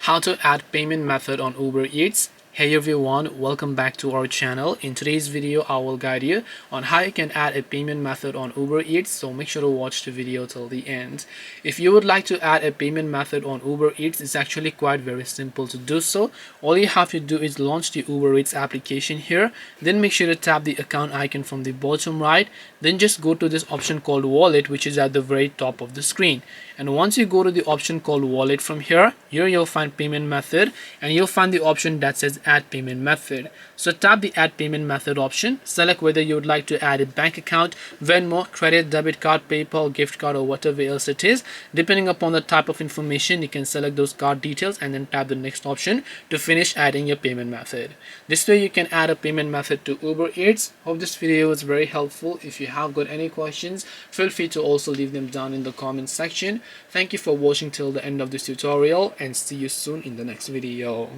How to add payment method on Uber Eats. Hey everyone, welcome back to our channel. In today's video I will guide you on how you can add a payment method on Uber Eats, so make sure to watch the video till the end. If you would like to add a payment method on Uber Eats, it's actually quite very simple to do so. All you have to do is launch the Uber Eats application here, then make sure to tap the account icon from the bottom right, then just go to this option called wallet, which is at the very top of the screen. And once you go to the option called wallet, from here you'll find payment method, and you'll find the option that says add payment method. So tap the add payment method option, select whether you would like to add a bank account, Venmo, credit, debit card, PayPal, gift card, or whatever else it is. Depending upon the type of information, you can select those card details and then tap the next option to finish adding your payment method. This way you can add a payment method to Uber Eats. Hope this video was very helpful. If you have got any questions, feel free to also leave them down in the comment section. Thank you for watching till the end of this tutorial, and see you soon in the next video.